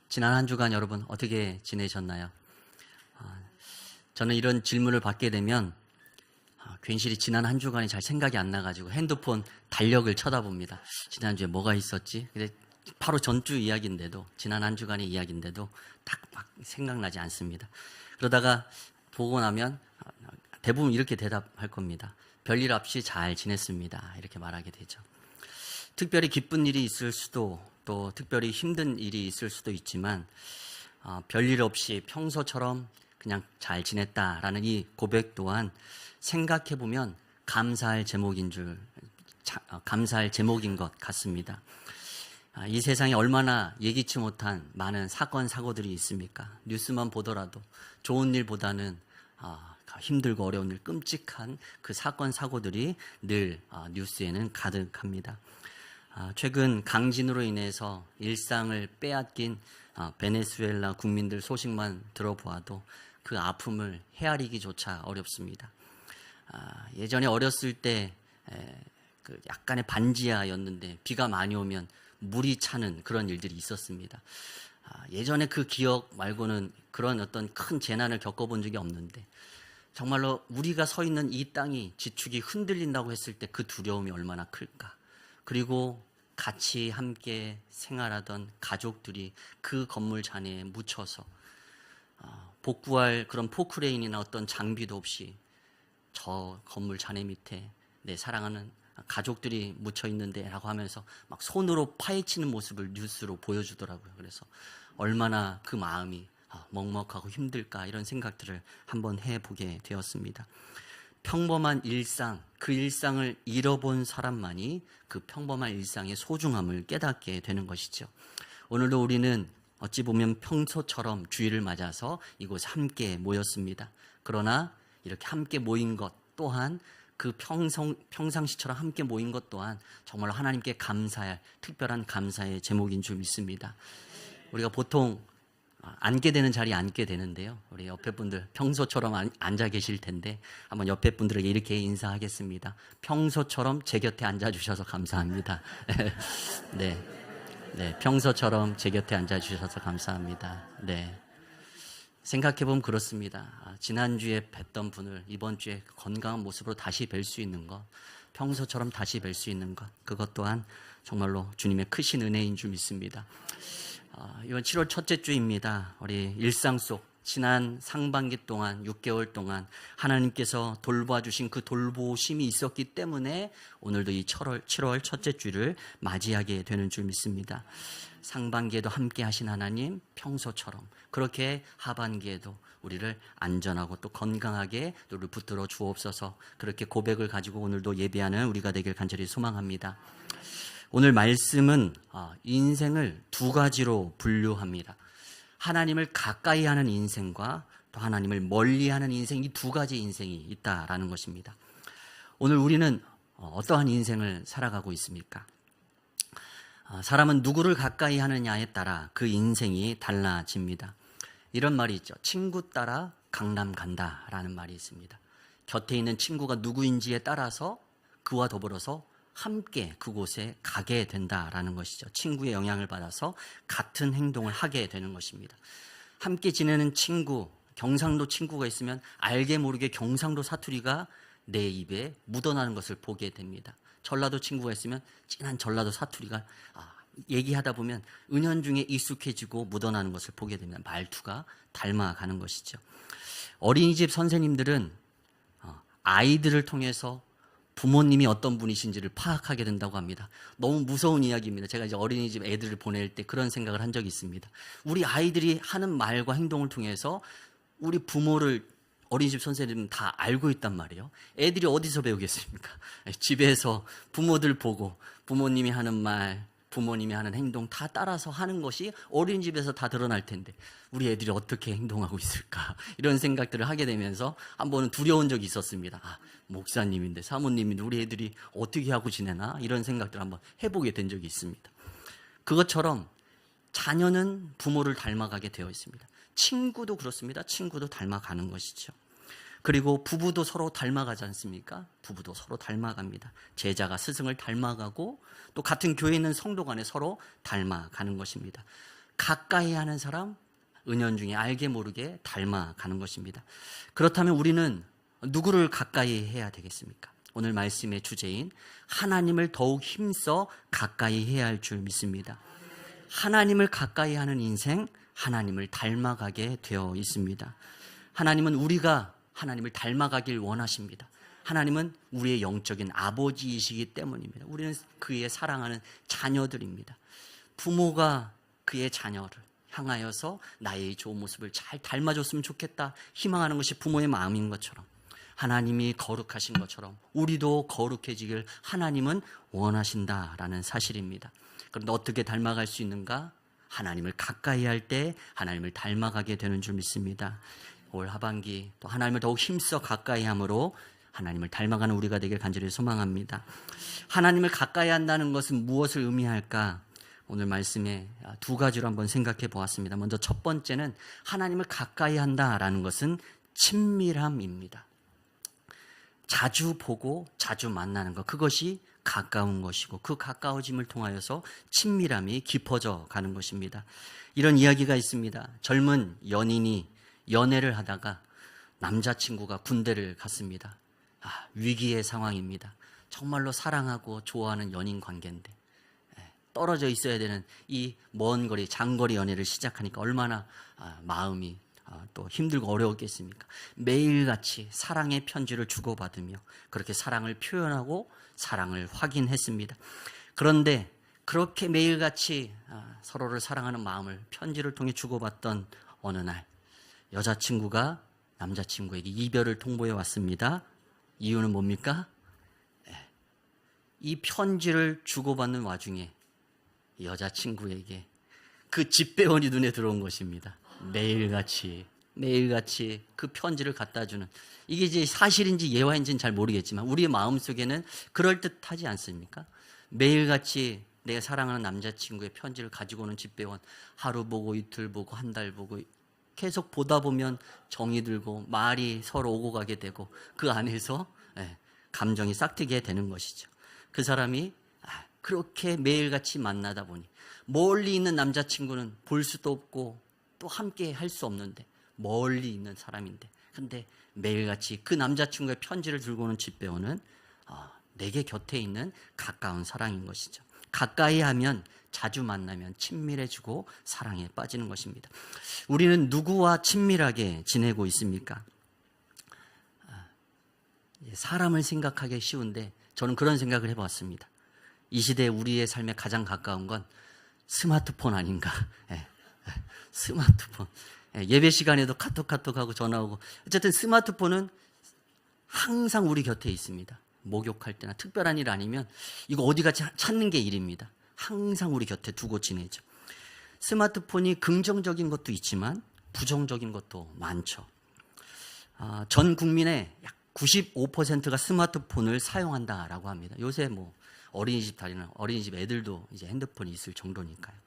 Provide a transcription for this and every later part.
지난 한 주간 여러분 어떻게 지내셨나요? 저는 이런 질문을 받게 되면 괜시리 지난 한 주간이 잘 생각이 안 나가지고 핸드폰 달력을 쳐다봅니다. 지난주에 뭐가 있었지? 근데 바로 전주 이야기인데도, 지난 한 주간의 이야기인데도 딱 막 생각나지 않습니다. 그러다가 보고 나면 대부분 이렇게 대답할 겁니다. 별일 없이 잘 지냈습니다. 이렇게 말하게 되죠. 특별히 기쁜 일이 있을 수도, 또 특별히 힘든 일이 있을 수도 있지만 별일 없이 평소처럼 그냥 잘 지냈다라는 이 고백 또한 생각해보면 감사할 제목인 것 같습니다. 이 세상에 얼마나 예기치 못한 많은 사건 사고들이 있습니까? 뉴스만 보더라도 좋은 일보다는 힘들고 어려운 일, 끔찍한 그 사건 사고들이 늘 뉴스에는 가득합니다. 최근 강진으로 인해서 일상을 빼앗긴 베네수엘라 국민들 소식만 들어보아도 그 아픔을 헤아리기조차 어렵습니다. 예전에 어렸을 때 그 약간의 반지하였는데 비가 많이 오면 물이 차는 그런 일들이 있었습니다. 예전에 그 기억 말고는 그런 어떤 큰 재난을 겪어본 적이 없는데 정말로 우리가 서 있는 이 땅이 지축이 흔들린다고 했을 때 그 두려움이 얼마나 클까. 그리고 같이 함께 생활하던 가족들이 그 건물 잔해에 묻혀서 복구할 그런 포크레인이나 어떤 장비도 없이 저 건물 잔해 밑에 내 사랑하는 가족들이 묻혀 있는데 라고 하면서 막 손으로 파헤치는 모습을 뉴스로 보여주더라고요. 그래서 얼마나 그 마음이 먹먹하고 힘들까 이런 생각들을 한번 해보게 되었습니다. 평범한 일상, 그 일상을 잃어본 사람만이 그 평범한 일상의 소중함을 깨닫게 되는 것이죠. 오늘도 우리는 어찌 보면 평소처럼 주일을 맞아서 이곳에 함께 모였습니다. 그러나 이렇게 함께 모인 것 또한 그 평상시처럼 함께 모인 것 또한 정말로 하나님께 감사할 특별한 감사의 제목인 줄 믿습니다. 우리가 보통 앉게 되는 자리에 앉게 되는데요. 우리 옆에 분들 평소처럼 앉아 계실 텐데 한번 옆에 분들에게 이렇게 인사하겠습니다. 평소처럼 제 곁에 앉아주셔서 감사합니다. 네, 평소처럼 제 곁에 앉아주셔서 감사합니다. 네. 생각해보면 그렇습니다. 지난주에 뵀던 분을 이번 주에 건강한 모습으로 다시 뵐 수 있는 것, 평소처럼 다시 뵐 수 있는 것, 그것 또한 정말로 주님의 크신 은혜인 줄 믿습니다. 이번 7월 첫째 주입니다. 우리 일상 속 지난 상반기 동안 6개월 동안 하나님께서 돌봐주신 그 돌보심이 있었기 때문에 오늘도 이 7월 첫째 주를 맞이하게 되는 줄 믿습니다. 상반기에도 함께 하신 하나님, 평소처럼 그렇게 하반기에도 우리를 안전하고 또 건강하게 우리를 붙들어 주옵소서. 그렇게 고백을 가지고 오늘도 예배하는 우리가 되길 간절히 소망합니다. 오늘 말씀은 인생을 두 가지로 분류합니다. 하나님을 가까이 하는 인생과 또 하나님을 멀리하는 인생, 이 두 가지 인생이 있다라는 것입니다. 오늘 우리는 어떠한 인생을 살아가고 있습니까? 사람은 누구를 가까이 하느냐에 따라 그 인생이 달라집니다. 이런 말이 있죠. 친구 따라 강남 간다라는 말이 있습니다. 곁에 있는 친구가 누구인지에 따라서 그와 더불어서 함께 그곳에 가게 된다라는 것이죠. 친구의 영향을 받아서 같은 행동을 하게 되는 것입니다. 함께 지내는 친구, 경상도 친구가 있으면 알게 모르게 경상도 사투리가 내 입에 묻어나는 것을 보게 됩니다. 전라도 친구가 있으면 진한 전라도 사투리가 얘기하다 보면 은연중에 익숙해지고 묻어나는 것을 보게 됩니다. 말투가 닮아가는 것이죠. 어린이집 선생님들은 아이들을 통해서 부모님이 어떤 분이신지를 파악하게 된다고 합니다. 너무 무서운 이야기입니다. 제가 이제 어린이집 애들을 보낼 때 그런 생각을 한 적이 있습니다. 우리 아이들이 하는 말과 행동을 통해서 우리 부모를 어린이집 선생님은 다 알고 있단 말이에요. 애들이 어디서 배우겠습니까? 집에서 부모들 보고 부모님이 하는 말, 부모님이 하는 행동 다 따라서 하는 것이 어린이집에서 다 드러날 텐데 우리 애들이 어떻게 행동하고 있을까? 이런 생각들을 하게 되면서 한 번은 두려운 적이 있었습니다. 목사님인데 사모님인데 우리 애들이 어떻게 하고 지내나? 이런 생각들을 한번 해보게 된 적이 있습니다. 그것처럼 자녀는 부모를 닮아가게 되어 있습니다. 친구도 그렇습니다. 친구도 닮아가는 것이죠. 그리고 부부도 서로 닮아가지 않습니까? 부부도 서로 닮아갑니다. 제자가 스승을 닮아가고 또 같은 교회에 있는 성도 간에 서로 닮아가는 것입니다. 가까이 하는 사람, 은연중에 알게 모르게 닮아가는 것입니다. 그렇다면 우리는 누구를 가까이 해야 되겠습니까? 오늘 말씀의 주제인 하나님을 더욱 힘써 가까이 해야 할 줄 믿습니다. 하나님을 가까이 하는 인생, 하나님을 닮아가게 되어 있습니다. 하나님은 우리가 하나님을 닮아가길 원하십니다. 하나님은 우리의 영적인 아버지이시기 때문입니다. 우리는 그의 사랑하는 자녀들입니다. 부모가 그의 자녀를 향하여서 나의 좋은 모습을 잘 닮아줬으면 좋겠다 희망하는 것이 부모의 마음인 것처럼, 하나님이 거룩하신 것처럼 우리도 거룩해지길 하나님은 원하신다라는 사실입니다. 그런데 어떻게 닮아갈 수 있는가? 하나님을 가까이 할 때 하나님을 닮아가게 되는 줄 믿습니다. 올 하반기 또 하나님을 더욱 힘써 가까이 함으로 하나님을 닮아가는 우리가 되길 간절히 소망합니다. 하나님을 가까이 한다는 것은 무엇을 의미할까? 오늘 말씀에 두 가지로 한번 생각해 보았습니다. 먼저 첫 번째는 하나님을 가까이 한다라는 것은 친밀함입니다. 자주 보고 자주 만나는 것, 그것이 가까운 것이고 그 가까워짐을 통하여서 친밀함이 깊어져 가는 것입니다. 이런 이야기가 있습니다. 젊은 연인이 연애를 하다가 남자친구가 군대를 갔습니다. 위기의 상황입니다. 정말로 사랑하고 좋아하는 연인 관계인데 떨어져 있어야 되는 이 먼 거리, 장거리 연애를 시작하니까 얼마나 마음이 또 힘들고 어려웠겠습니까? 매일같이 사랑의 편지를 주고받으며 그렇게 사랑을 표현하고 사랑을 확인했습니다. 그런데 그렇게 매일같이 서로를 사랑하는 마음을 편지를 통해 주고받던 어느 날 여자친구가 남자친구에게 이별을 통보해 왔습니다. 이유는 뭡니까? 이 편지를 주고받는 와중에 여자친구에게 그 집배원이 눈에 들어온 것입니다. 매일같이 그 편지를 갖다 주는, 이게 이제 사실인지 예화인지는 잘 모르겠지만 우리의 마음속에는 그럴듯하지 않습니까? 매일같이 내가 사랑하는 남자친구의 편지를 가지고 오는 집배원, 하루 보고 이틀 보고 한 달 보고 계속 보다 보면 정이 들고 말이 서로 오고 가게 되고 그 안에서 감정이 싹트게 되는 것이죠. 그 사람이 그렇게 매일같이 만나다 보니 멀리 있는 남자친구는 볼 수도 없고 또 함께 할 수 없는데 멀리 있는 사람인데, 근데 매일같이 그 남자친구의 편지를 들고 오는 집배원은 내게 곁에 있는 가까운 사랑인 것이죠. 가까이 하면, 자주 만나면 친밀해지고 사랑에 빠지는 것입니다. 우리는 누구와 친밀하게 지내고 있습니까? 사람을 생각하기 쉬운데 저는 그런 생각을 해봤습니다. 이 시대에 우리의 삶에 가장 가까운 건 스마트폰 아닌가. 스마트폰. 예배 시간에도 카톡하고 전화오고, 어쨌든 스마트폰은 항상 우리 곁에 있습니다. 목욕할 때나 특별한 일 아니면 이거 어디 가지 찾는 게 일입니다. 항상 우리 곁에 두고 지내죠. 스마트폰이 긍정적인 것도 있지만 부정적인 것도 많죠. 전 국민의 약 95%가 스마트폰을 사용한다라고 합니다. 요새 뭐 어린이집 다니는 어린이집 애들도 이제 핸드폰이 있을 정도니까요.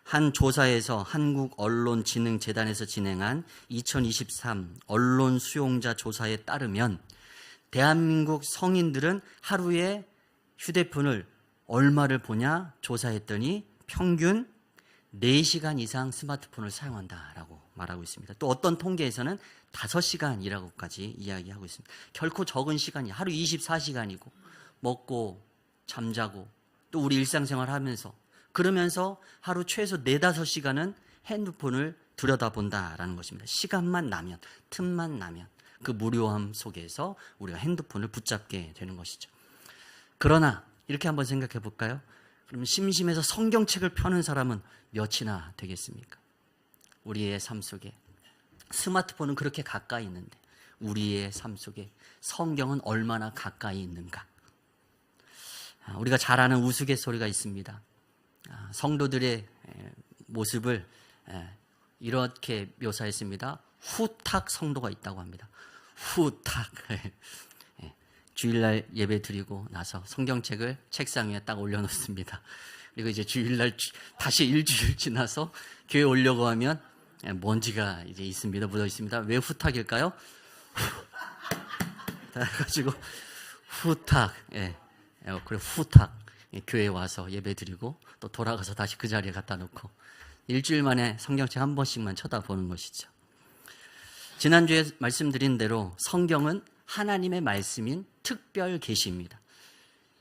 한 조사에서 한국언론진흥재단에서 진행한 2023 언론 수용자 조사에 따르면 대한민국 성인들은 하루에 휴대폰을 얼마를 보냐 조사했더니 평균 4시간 이상 스마트폰을 사용한다라고 말하고 있습니다. 또 어떤 통계에서는 5시간이라고까지 이야기하고 있습니다. 결코 적은 시간이, 하루 24시간이고 먹고 잠자고 또 우리 일상생활 하면서, 그러면서 하루 최소 4-5시간은 핸드폰을 들여다본다라는 것입니다. 시간만 나면, 틈만 나면 그 무료함 속에서 우리가 핸드폰을 붙잡게 되는 것이죠. 그러나 이렇게 한번 생각해 볼까요? 그러면 심심해서 성경책을 펴는 사람은 몇이나 되겠습니까? 우리의 삶 속에 스마트폰은 그렇게 가까이 있는데 우리의 삶 속에 성경은 얼마나 가까이 있는가? 우리가 잘 아는 우스갯소리가 있습니다. 성도들의 모습을 이렇게 묘사했습니다. 후탁 성도가 있다고 합니다. 후탁. 주일날 예배 드리고 나서 성경책을 책상 위에 딱 올려놓습니다. 그리고 이제 주일날 다시 일주일 지나서 교회 오려고 하면 먼지가 이제 있습니다. 묻어 있습니다. 왜 후탁일까요? 그래가지고 후탁. 그래 후탁. 교회에 와서 예배 드리고 또 돌아가서 다시 그 자리에 갖다 놓고 일주일 만에 성경책 한 번씩만 쳐다보는 것이죠. 지난주에 말씀드린 대로 성경은 하나님의 말씀인 특별 계시입니다.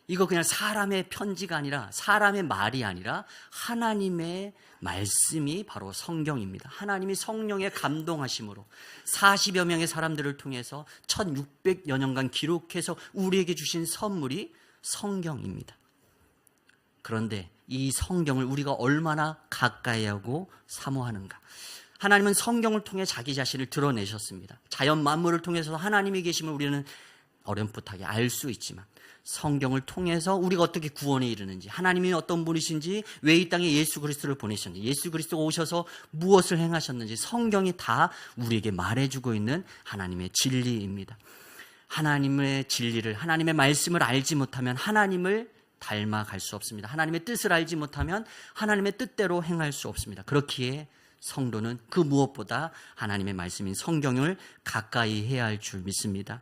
이거 그냥 사람의 편지가 아니라 사람의 말이 아니라 하나님의 말씀이 바로 성경입니다. 하나님이 성령의 감동하심으로 40여 명의 사람들을 통해서 1600여 년간 기록해서 우리에게 주신 선물이 성경입니다. 그런데 이 성경을 우리가 얼마나 가까이 하고 사모하는가. 하나님은 성경을 통해 자기 자신을 드러내셨습니다. 자연 만물을 통해서 하나님이 계심을 우리는 어렴풋하게 알 수 있지만 성경을 통해서 우리가 어떻게 구원에 이르는지, 하나님이 어떤 분이신지, 왜 이 땅에 예수 그리스도를 보내셨는지, 예수 그리스도가 오셔서 무엇을 행하셨는지 성경이 다 우리에게 말해주고 있는 하나님의 진리입니다. 하나님의 진리를, 하나님의 말씀을 알지 못하면 하나님을 닮아갈 수 없습니다. 하나님의 뜻을 알지 못하면 하나님의 뜻대로 행할 수 없습니다. 그렇기에 성도는 그 무엇보다 하나님의 말씀인 성경을 가까이 해야 할 줄 믿습니다.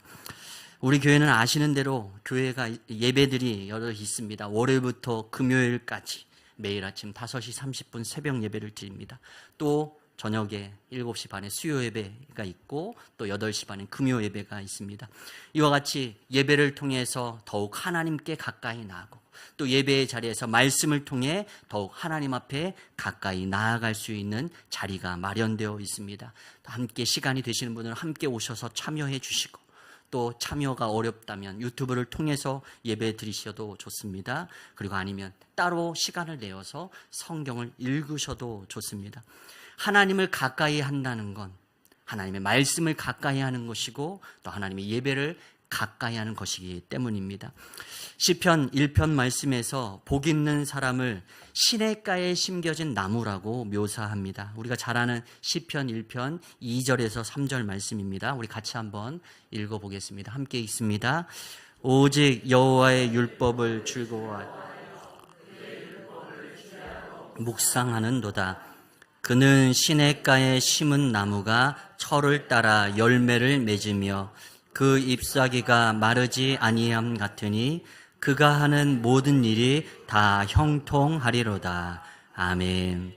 우리 교회는 아시는 대로 교회가 예배들이 여러 있습니다. 월요일부터 금요일까지 매일 아침 5시 30분 새벽 예배를 드립니다. 또 저녁에 7시 반에 수요 예배가 있고 또 8시 반에 금요 예배가 있습니다. 이와 같이 예배를 통해서 더욱 하나님께 가까이 나아가고 또 예배의 자리에서 말씀을 통해 더욱 하나님 앞에 가까이 나아갈 수 있는 자리가 마련되어 있습니다. 함께 시간이 되시는 분은 함께 오셔서 참여해 주시고 또 참여가 어렵다면 유튜브를 통해서 예배 드리셔도 좋습니다. 그리고 아니면 따로 시간을 내어서 성경을 읽으셔도 좋습니다. 하나님을 가까이 한다는 건 하나님의 말씀을 가까이 하는 것이고 또 하나님의 예배를 가까이 하는 것이기 때문입니다. 시편 1편 말씀에서 복 있는 사람을 시냇가에 심겨진 나무라고 묘사합니다. 우리가 잘 아는 시편 1편 2절에서 3절 말씀입니다. 우리 같이 한번 읽어보겠습니다. 함께 읽습니다. 오직 여호와의 율법을 즐거워하여 묵상하는도다. 그는 시냇가에 심은 나무가 철을 따라 열매를 맺으며 그 잎사귀가 마르지 아니함 같으니 그가 하는 모든 일이 다 형통하리로다. 아멘.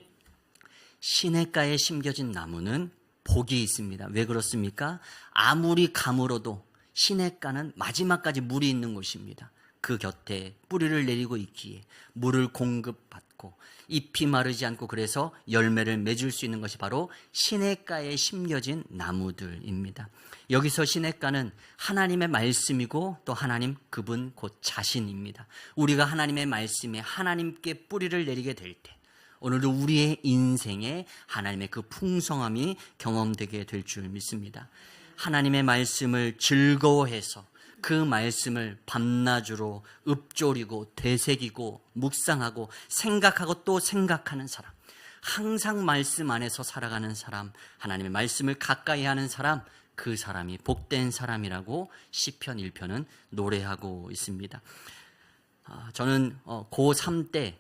시냇가에 심겨진 나무는 복이 있습니다. 왜 그렇습니까? 아무리 가물어도 시냇가는 마지막까지 물이 있는 곳입니다. 그 곁에 뿌리를 내리고 있기에 물을 공급받고 잎이 마르지 않고 그래서 열매를 맺을 수 있는 것이 바로 시냇가에 심겨진 나무들입니다. 여기서 시냇가는 하나님의 말씀이고 또 하나님 그분 곧 자신입니다. 우리가 하나님의 말씀에 하나님께 뿌리를 내리게 될 때 오늘도 우리의 인생에 하나님의 그 풍성함이 경험되게 될 줄 믿습니다. 하나님의 말씀을 즐거워해서 그 말씀을 밤낮으로 읊조리고 되새기고 묵상하고 생각하고 또 생각하는 사람, 항상 말씀 안에서 살아가는 사람, 하나님의 말씀을 가까이 하는 사람, 그 사람이 복된 사람이라고 시편 1편은 노래하고 있습니다. 저는 고3 때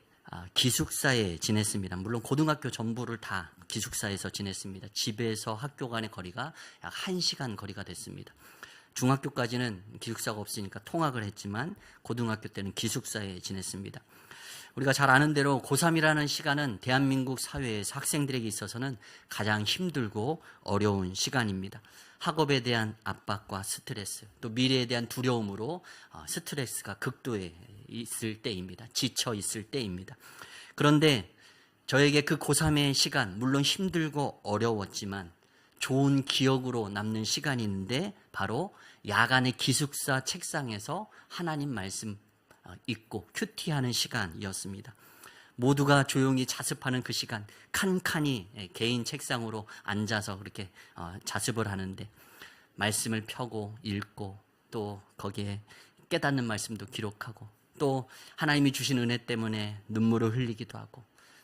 기숙사에 지냈습니다. 물론 고등학교 전부를 다 기숙사에서 지냈습니다. 집에서 학교 간의 거리가 약 1시간 거리가 됐습니다. 중학교까지는 기숙사가 없으니까 통학을 했지만 고등학교 때는 기숙사에 지냈습니다. 우리가 잘 아는 대로 고3이라는 시간은 대한민국 사회에서 학생들에게 있어서는 가장 힘들고 어려운 시간입니다. 학업에 대한 압박과 스트레스, 또 미래에 대한 두려움으로 스트레스가 극도에 있을 때입니다. 지쳐 있을 때입니다. 그런데 저에게 그 고3의 시간, 물론 힘들고 어려웠지만 좋은 기억으로 남는 시간이 있는데 바로 야간의 기숙사 책상에서 하나님 말씀 읽고 큐티하는 시간이었습니다. 모두가 조용히 자습하는 그 시간, 칸칸이 개인 책상으로 앉아서 그렇게 자습을 하는데 말씀을 펴고 읽고 또 거기에 깨닫는 말씀도 기록하고 또 하나님이 주신 은혜 때문에 눈물을 흘리기도 하고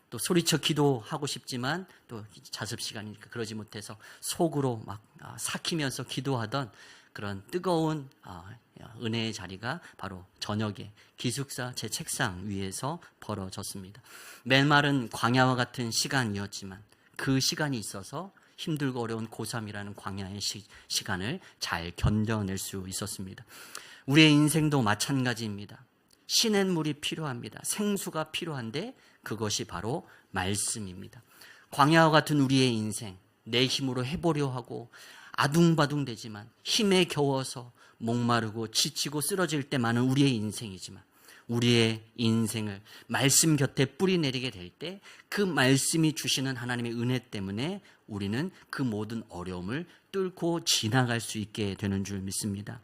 또 소리쳐 기도하고 싶지만 또 자습 시간이니까 그러지 못해서 속으로 막 삭히면서 기도하던 그런 뜨거운 은혜의 자리가 바로 저녁에 기숙사 제 책상 위에서 벌어졌습니다. 메마른 광야와 같은 시간이었지만 그 시간이 있어서 힘들고 어려운 고3이라는 광야의 시간을 잘 견뎌낼 수 있었습니다. 우리의 인생도 마찬가지입니다. 시냇물이 필요합니다. 생수가 필요한데 그것이 바로 말씀입니다. 광야와 같은 우리의 인생, 내 힘으로 해보려 하고 아둥바둥 되지만 힘에 겨워서 목마르고 지치고 쓰러질 때 많은 우리의 인생이지만 우리의 인생을 말씀 곁에 뿌리 내리게 될 때 그 말씀이 주시는 하나님의 은혜 때문에 우리는 그 모든 어려움을 뚫고 지나갈 수 있게 되는 줄 믿습니다.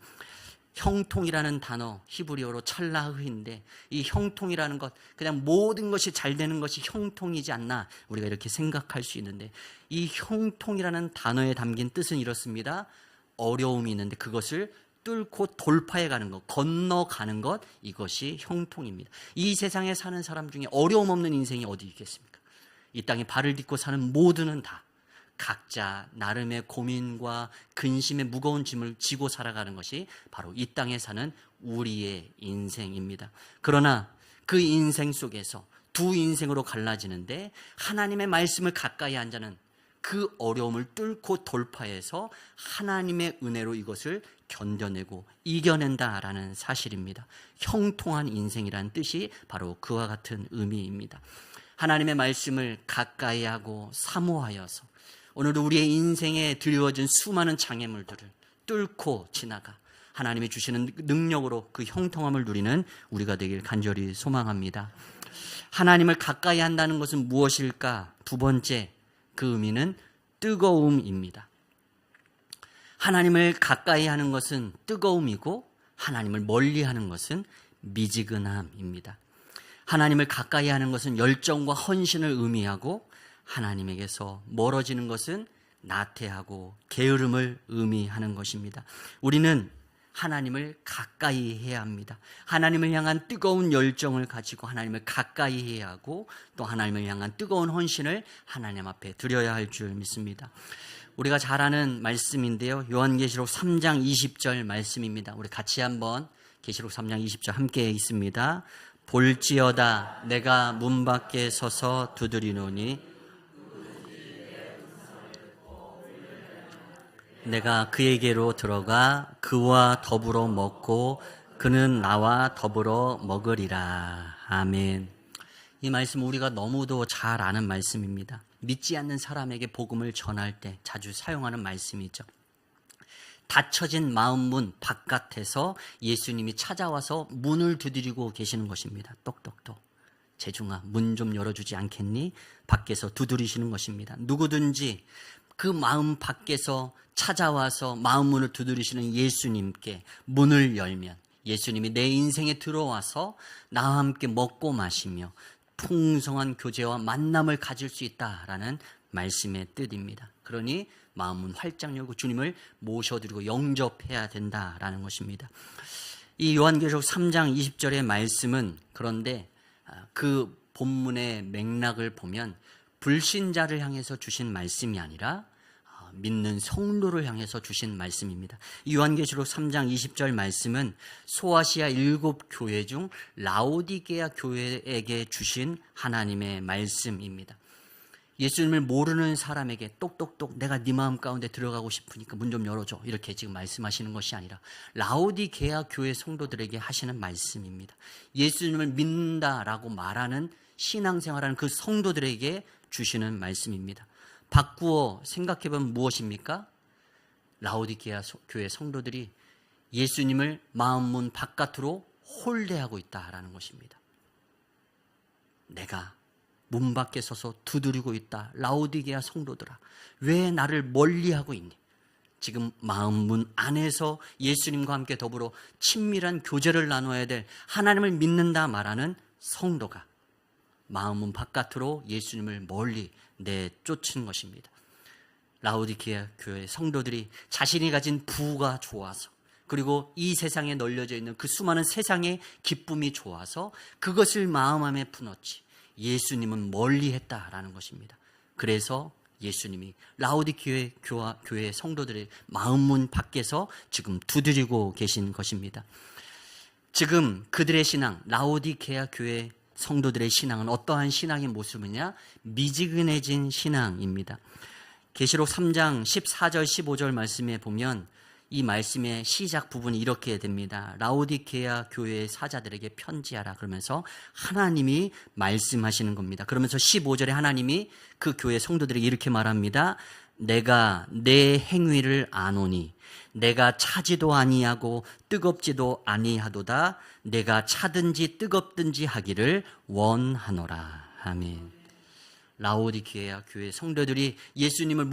형통이라는 단어, 히브리어로 찰라흐인데 이 형통이라는 것, 그냥 모든 것이 잘 되는 것이 형통이지 않나 우리가 이렇게 생각할 수 있는데 이 형통이라는 단어에 담긴 뜻은 이렇습니다. 어려움이 있는데 그것을 뚫고 돌파해 가는 것, 건너가는 것, 이것이 형통입니다. 이 세상에 사는 사람 중에 어려움 없는 인생이 어디 있겠습니까? 이 땅에 발을 딛고 사는 모두는 다 각자 나름의 고민과 근심의 무거운 짐을 지고 살아가는 것이 바로 이 땅에 사는 우리의 인생입니다. 그러나 그 인생 속에서 두 인생으로 갈라지는데 하나님의 말씀을 가까이 한 자는 그 어려움을 뚫고 돌파해서 하나님의 은혜로 이것을 견뎌내고 이겨낸다라는 사실입니다. 형통한 인생이라는 뜻이 바로 그와 같은 의미입니다. 하나님의 말씀을 가까이 하고 사모하여서 오늘 우리의 인생에 드리워진 수많은 장애물들을 뚫고 지나가 하나님이 주시는 능력으로 그 형통함을 누리는 우리가 되길 간절히 소망합니다. 하나님을 가까이 한다는 것은 무엇일까? 두 번째, 그 의미는 뜨거움입니다. 하나님을 가까이 하는 것은 뜨거움이고 하나님을 멀리 하는 것은 미지근함입니다. 하나님을 가까이 하는 것은 열정과 헌신을 의미하고 하나님에게서 멀어지는 것은 나태하고 게으름을 의미하는 것입니다. 우리는 하나님을 가까이 해야 합니다. 하나님을 향한 뜨거운 열정을 가지고 하나님을 가까이 해야 하고 또 하나님을 향한 뜨거운 헌신을 하나님 앞에 드려야 할 줄 믿습니다. 우리가 잘 아는 말씀인데요. 요한계시록 3장 20절 말씀입니다. 우리 같이 한번 계시록 3장 20절 함께 있습니다. 볼지어다 내가 문 밖에 서서 두드리노니 내가 그에게로 들어가 그와 더불어 먹고 그는 나와 더불어 먹으리라. 아멘. 이 말씀 우리가 너무도 잘 아는 말씀입니다. 믿지 않는 사람에게 복음을 전할 때 자주 사용하는 말씀이죠. 닫혀진 마음문 바깥에서 예수님이 찾아와서 문을 두드리고 계시는 것입니다. 똑똑똑. 재중아, 문 좀 열어주지 않겠니? 밖에서 두드리시는 것입니다. 누구든지 그 마음 밖에서 찾아와서 마음 문을 두드리시는 예수님께 문을 열면 예수님이 내 인생에 들어와서 나와 함께 먹고 마시며 풍성한 교제와 만남을 가질 수 있다라는 말씀의 뜻입니다. 그러니 마음은 활짝 열고 주님을 모셔드리고 영접해야 된다라는 것입니다. 이 요한계시록 3장 20절의 말씀은 그런데 그 본문의 맥락을 보면 불신자를 향해서 주신 말씀이 아니라 믿는 성도를 향해서 주신 말씀입니다. 이 요한계시록 3장 20절 말씀은 소아시아 7교회 중 라오디게아 교회에게 주신 하나님의 말씀입니다. 예수님을 모르는 사람에게 똑똑똑 내가 네 마음 가운데 들어가고 싶으니까 문 좀 열어줘 이렇게 지금 말씀하시는 것이 아니라 라오디게아 교회 성도들에게 하시는 말씀입니다. 예수님을 믿는다라고 말하는 신앙생활하는 그 성도들에게 주시는 말씀입니다. 바꾸어 생각해보면 무엇입니까? 라오디게아 교회 성도들이 예수님을 마음문 바깥으로 홀대하고 있다라는 것입니다. 내가 문 밖에 서서 두드리고 있다. 라오디게아 성도들아, 왜 나를 멀리하고 있니? 지금 마음문 안에서 예수님과 함께 더불어 친밀한 교제를 나눠야 될 하나님을 믿는다 말하는 성도가 마음문 바깥으로 예수님을 멀리 내쫓은 것입니다. 라오디게아 교회 성도들이 자신이 가진 부가 좋아서 그리고 이 세상에 널려져 있는 그 수많은 세상의 기쁨이 좋아서 그것을 마음 안에 품었지 예수님은 멀리 했다라는 것입니다. 그래서 예수님이 라오디게아 교회 성도들의 마음문 밖에서 지금 두드리고 계신 것입니다. 지금 그들의 신앙, 라오디게아 교회 성도들의 신앙은 어떠한 신앙의 모습이냐? 미지근해진 신앙입니다. 계시록 3장 14절 15절 말씀에 보면 이 말씀의 시작 부분이 이렇게 됩니다. 라오디게아 교회의 사자들에게 편지하라 그러면서 하나님이 말씀하시는 겁니다. 그러면서 15절에 하나님이 그 교회 성도들에게 이렇게 말합니다. 내가 내 행위를 아노니 내가 차지도 아니하고 뜨겁지도 아니하도다. 내가 차든지 뜨겁든지 하기를 원하노라. 아멘. 라오디게아 교회 성도들이 예수님을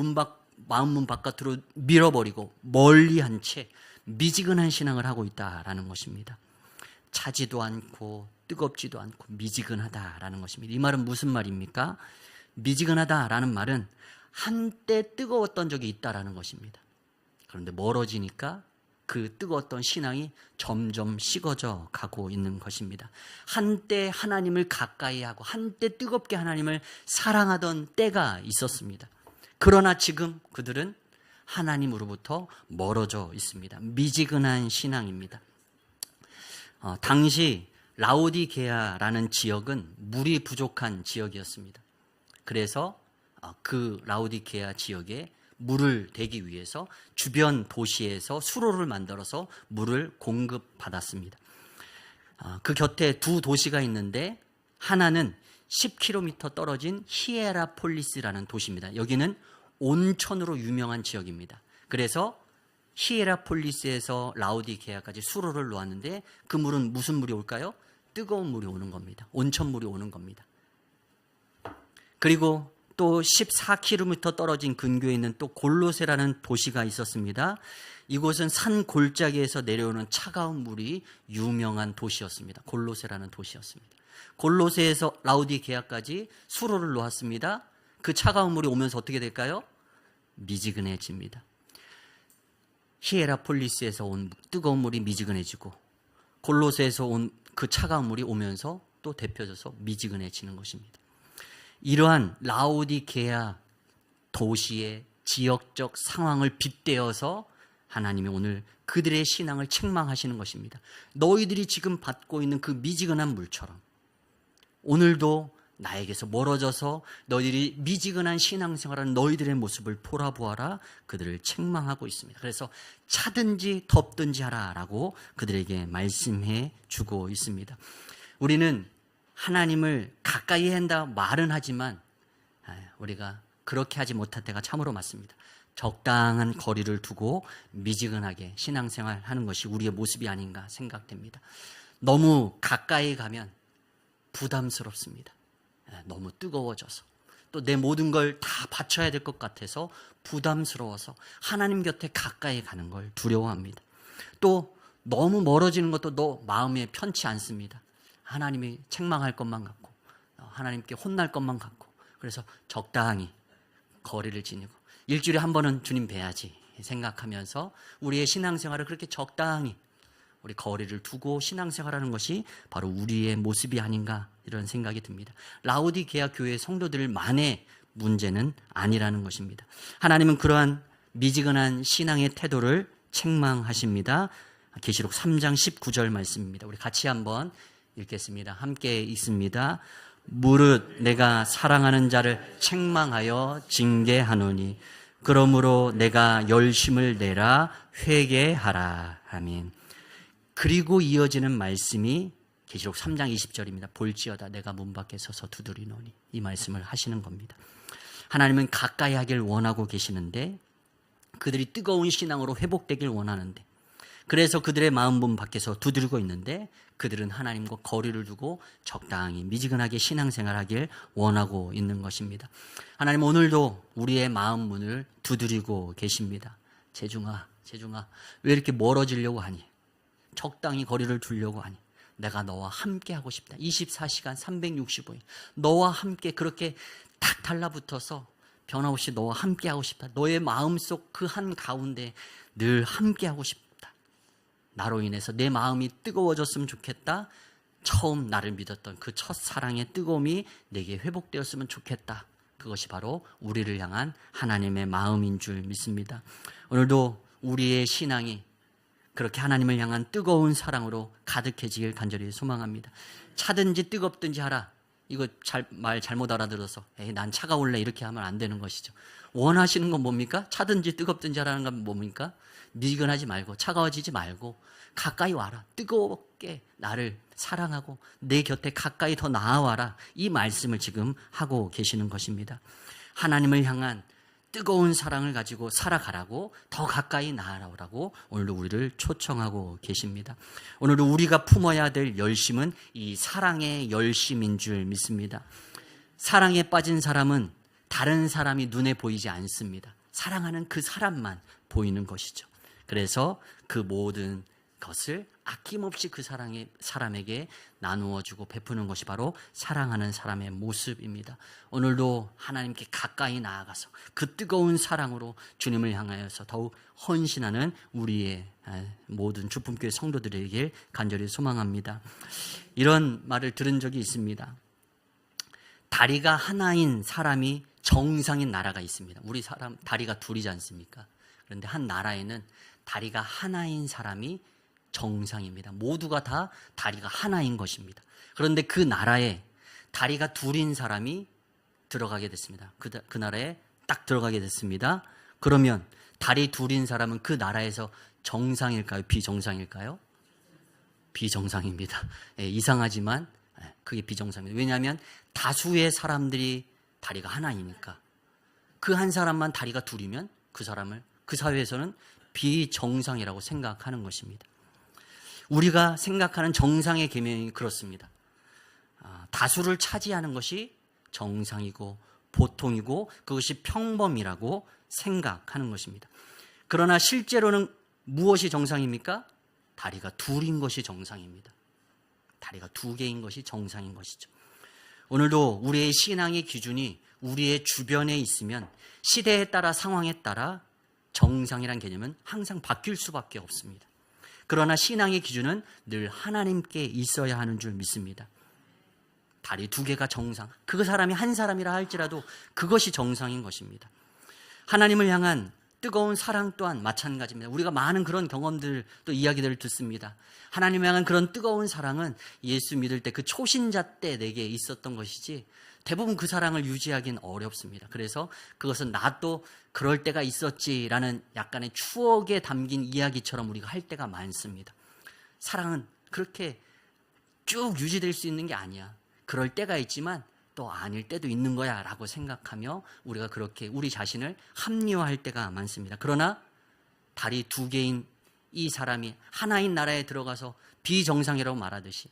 마음 문 바깥으로 밀어버리고 멀리한 채 미지근한 신앙을 하고 있다라는 것입니다. 차지도 않고 뜨겁지도 않고 미지근하다라는 것입니다. 이 말은 무슨 말입니까? 미지근하다라는 말은 한때 뜨거웠던 적이 있다라는 것입니다. 그런데 멀어지니까 그 뜨거웠던 신앙이 점점 식어져 가고 있는 것입니다. 한때 하나님을 가까이 하고 한때 뜨겁게 하나님을 사랑하던 때가 있었습니다. 그러나 지금 그들은 하나님으로부터 멀어져 있습니다. 미지근한 신앙입니다. 당시 라오디게아라는 지역은 물이 부족한 지역이었습니다. 그래서 그 라오디게아 지역에 물을 대기 위해서 주변 도시에서 수로를 만들어서 물을 공급받았습니다. 그 곁에 두 도시가 있는데 하나는 10km 떨어진 히에라폴리스라는 도시입니다. 여기는 온천으로 유명한 지역입니다. 그래서 히에라폴리스에서 라오디게아까지 수로를 놓았는데 그 물은 무슨 물이 올까요? 뜨거운 물이 오는 겁니다. 온천물이 오는 겁니다. 그리고 또 14km 떨어진 근교에 있는 또 골로세라는 도시가 있었습니다. 이곳은 산 골짜기에서 내려오는 차가운 물이 유명한 도시였습니다. 골로세라는 도시였습니다. 골로세에서 라오디게아까지 수로를 놓았습니다. 그 차가운 물이 오면서 어떻게 될까요? 미지근해집니다. 히에라폴리스에서 온 뜨거운 물이 미지근해지고 골로세에서 온 그 차가운 물이 오면서 또 데펴져서 미지근해지는 것입니다. 이러한 라오디게아 도시의 지역적 상황을 빗대어서 하나님이 오늘 그들의 신앙을 책망하시는 것입니다. 너희들이 지금 받고 있는 그 미지근한 물처럼 오늘도 나에게서 멀어져서 너희들이 미지근한 신앙생활하는 너희들의 모습을 돌아보아라. 그들을 책망하고 있습니다. 그래서 차든지 덥든지 하라라고 그들에게 말씀해 주고 있습니다. 우리는 하나님을 가까이 한다 말은 하지만 우리가 그렇게 하지 못할 때가 참으로 많습니다. 적당한 거리를 두고 미지근하게 신앙생활하는 것이 우리의 모습이 아닌가 생각됩니다. 너무 가까이 가면 부담스럽습니다. 너무 뜨거워져서 또 내 모든 걸 다 바쳐야 될 것 같아서 부담스러워서 하나님 곁에 가까이 가는 걸 두려워합니다. 또 너무 멀어지는 것도 너 마음에 편치 않습니다. 하나님이 책망할 것만 같고 하나님께 혼날 것만 같고 그래서 적당히 거리를 지니고 일주일에 한 번은 주님 뵈야지 생각하면서 우리의 신앙생활을 그렇게 적당히 우리 거리를 두고 신앙생활하는 것이 바로 우리의 모습이 아닌가 이런 생각이 듭니다. 라오디게아 교회 성도들만의 문제는 아니라는 것입니다. 하나님은 그러한 미지근한 신앙의 태도를 책망하십니다. 계시록 3장 19절 말씀입니다. 우리 같이 한번 읽겠습니다. 함께 읽습니다. 무릇 내가 사랑하는 자를 책망하여 징계하노니 그러므로 내가 열심을 내라 회개하라. 아멘. 그리고 이어지는 말씀이 계시록 3장 20절입니다. 볼지어다 내가 문 밖에 서서 두드리노니 이 말씀을 하시는 겁니다. 하나님은 가까이 하길 원하고 계시는데 그들이 뜨거운 신앙으로 회복되길 원하는데 그래서 그들의 마음 문 밖에서 두드리고 있는데 그들은 하나님과 거리를 두고 적당히 미지근하게 신앙생활하길 원하고 있는 것입니다. 하나님 오늘도 우리의 마음 문을 두드리고 계십니다. 재중아 왜 이렇게 멀어지려고 하니? 적당히 거리를 두려고 하니 내가 너와 함께 하고 싶다. 24시간 365일 너와 함께 그렇게 탁 달라붙어서 변함없이 너와 함께 하고 싶다. 너의 마음속 그 한 가운데 늘 함께 하고 싶다. 나로 인해서 내 마음이 뜨거워졌으면 좋겠다. 처음 나를 믿었던 그 첫사랑의 뜨거움이 내게 회복되었으면 좋겠다. 그것이 바로 우리를 향한 하나님의 마음인 줄 믿습니다. 오늘도 우리의 신앙이 그렇게 하나님을 향한 뜨거운 사랑으로 가득해지길 간절히 소망합니다. 차든지 뜨겁든지 하라. 이거 말 잘못 알아들어서 난 차가울래 이렇게 하면 안 되는 것이죠. 원하시는 건 뭡니까? 차든지 뜨겁든지 하라는 건 뭡니까? 미지근하지 말고 차가워지지 말고 가까이 와라. 뜨겁게 나를 사랑하고 내 곁에 가까이 더 나아와라. 이 말씀을 지금 하고 계시는 것입니다. 하나님을 향한 뜨거운 사랑을 가지고 살아가라고, 더 가까이 나아오라고 오늘도 우리를 초청하고 계십니다. 오늘도 우리가 품어야 될 열심은 이 사랑의 열심인 줄 믿습니다. 사랑에 빠진 사람은 다른 사람이 눈에 보이지 않습니다. 사랑하는 그 사람만 보이는 것이죠. 그래서 그 모든 것을 아낌없이 그 사람에게 나누어주고 베푸는 것이 바로 사랑하는 사람의 모습입니다. 오늘도 하나님께 가까이 나아가서 그 뜨거운 사랑으로 주님을 향하여서 더욱 헌신하는 우리의 모든 주품교회 성도들에게 간절히 소망합니다. 이런 말을 들은 적이 있습니다. 다리가 하나인 사람이 정상인 나라가 있습니다. 우리 사람 다리가 둘이지 않습니까? 그런데 한 나라에는 다리가 하나인 사람이 정상입니다. 모두가 다 다리가 하나인 것입니다. 그런데 그 나라에 다리가 둘인 사람이 들어가게 됐습니다. 그 나라에 딱 들어가게 됐습니다. 그러면 다리 둘인 사람은 그 나라에서 정상일까요? 비정상일까요? 비정상입니다. 이상하지만 그게 비정상입니다. 왜냐하면 다수의 사람들이 다리가 하나이니까. 그 한 사람만 다리가 둘이면 그 사람을 그 사회에서는 비정상이라고 생각하는 것입니다. 우리가 생각하는 정상의 계명이 그렇습니다. 다수를 차지하는 것이 정상이고 보통이고 그것이 평범이라고 생각하는 것입니다. 그러나 실제로는 무엇이 정상입니까? 다리가 둘인 것이 정상입니다. 다리가 두 개인 것이 정상인 것이죠. 오늘도 우리의 신앙의 기준이 우리의 주변에 있으면 시대에 따라 상황에 따라 정상이란 개념은 항상 바뀔 수밖에 없습니다. 그러나 신앙의 기준은 늘 하나님께 있어야 하는 줄 믿습니다. 다리 두 개가 정상, 그 사람이 한 사람이라 할지라도 그것이 정상인 것입니다. 하나님을 향한 뜨거운 사랑 또한 마찬가지입니다. 우리가 많은 그런 경험들 또 이야기들을 듣습니다. 하나님을 향한 그런 뜨거운 사랑은 예수 믿을 때 그 초신자 때 내게 있었던 것이지 대부분 그 사랑을 유지하기는 어렵습니다. 그래서 그것은 나도 그럴 때가 있었지라는 약간의 추억에 담긴 이야기처럼 우리가 할 때가 많습니다. 사랑은 그렇게 쭉 유지될 수 있는 게 아니야. 그럴 때가 있지만 또 아닐 때도 있는 거야 라고 생각하며 우리가 그렇게 우리 자신을 합리화할 때가 많습니다. 그러나 다리 두 개인 이 사람이 하나인 나라에 들어가서 비정상이라고 말하듯이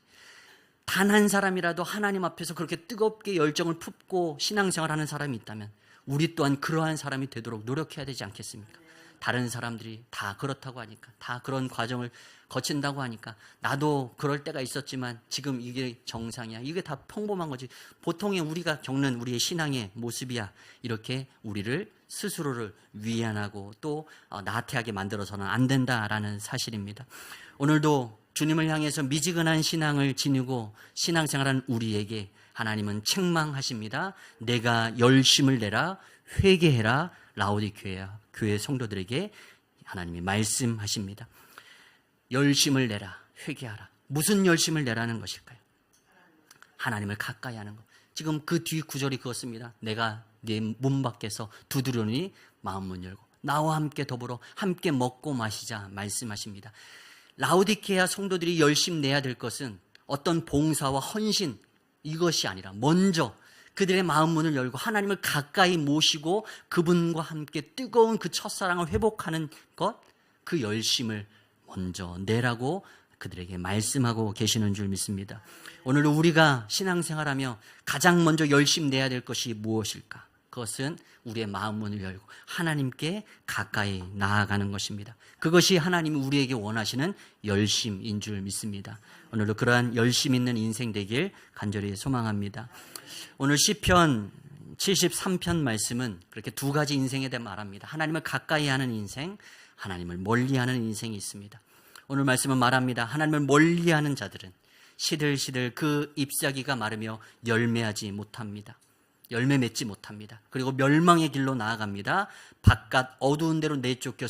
단 한 사람이라도 하나님 앞에서 그렇게 뜨겁게 열정을 품고 신앙생활하는 사람이 있다면 우리 또한 그러한 사람이 되도록 노력해야 되지 않겠습니까? 다른 사람들이 다 그렇다고 하니까, 다 그런 과정을 거친다고 하니까 나도 그럴 때가 있었지만 지금 이게 정상이야. 이게 다 평범한 거지. 보통의 우리가 겪는 우리의 신앙의 모습이야. 이렇게 우리를 스스로를 위안하고 또 나태하게 만들어서는 안 된다라는 사실입니다. 오늘도 주님을 향해서 미지근한 신앙을 지니고 신앙생활하는 우리에게 하나님은 책망하십니다. 내가 열심을 내라, 회개해라. 라오디게아 교회 성도들에게 하나님이 말씀하십니다. 열심을 내라, 회개하라. 무슨 열심을 내라는 것일까요? 하나님을 가까이 하는 것. 지금 그 뒤 구절이 그렇습니다. 내가 네 문 밖에서 두드려니 마음 문 열고 나와 함께 더불어 함께 먹고 마시자 말씀하십니다. 라오디게아 성도들이 열심 내야 될 것은 어떤 봉사와 헌신 이것이 아니라 먼저 그들의 마음 문을 열고 하나님을 가까이 모시고 그분과 함께 뜨거운 그 첫사랑을 회복하는 것, 그 열심을 먼저 내라고 그들에게 말씀하고 계시는 줄 믿습니다. 오늘 우리가 신앙생활하며 가장 먼저 열심 내야 될 것이 무엇일까? 그것은 우리의 마음 문을 열고 하나님께 가까이 나아가는 것입니다. 그것이 하나님이 우리에게 원하시는 열심인 줄 믿습니다. 오늘도 그러한 열심 있는 인생 되길 간절히 소망합니다. 오늘 시편 73편 말씀은 그렇게 두 가지 인생에 대해 말합니다. 하나님을 가까이 하는 인생, 하나님을 멀리하는 인생이 있습니다. 오늘 말씀은 말합니다. 하나님을 멀리하는 자들은 시들시들 그 잎사귀가 마르며 열매하지 못합니다. 열매 맺지 못합니다. 그리고 멸망의 길로 나아갑니다. 바깥 어두운 데로 내쫓겨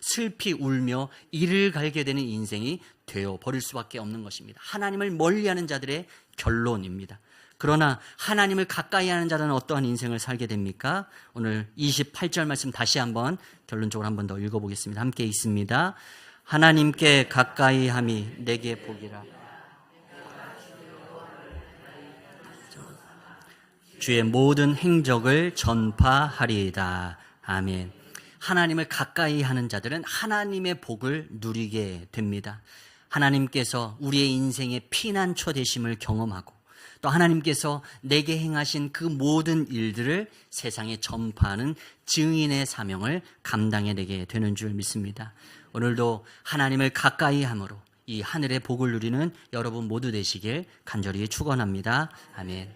슬피 울며 이를 갈게 되는 인생이 되어 버릴 수밖에 없는 것입니다. 하나님을 멀리하는 자들의 결론입니다. 그러나 하나님을 가까이 하는 자는 어떠한 인생을 살게 됩니까? 오늘 28절 말씀 다시 한번 결론적으로 한 번 더 읽어보겠습니다. 함께 있습니다. 하나님께 가까이 함이 내게 복이라. 주의 모든 행적을 전파하리이다. 아멘. 하나님을 가까이 하는 자들은 하나님의 복을 누리게 됩니다. 하나님께서 우리의 인생의 피난처 되심을 경험하고 또 하나님께서 내게 행하신 그 모든 일들을 세상에 전파하는 증인의 사명을 감당해내게 되는 줄 믿습니다. 오늘도 하나님을 가까이 함으로 이 하늘의 복을 누리는 여러분 모두 되시길 간절히 축원합니다. 아멘.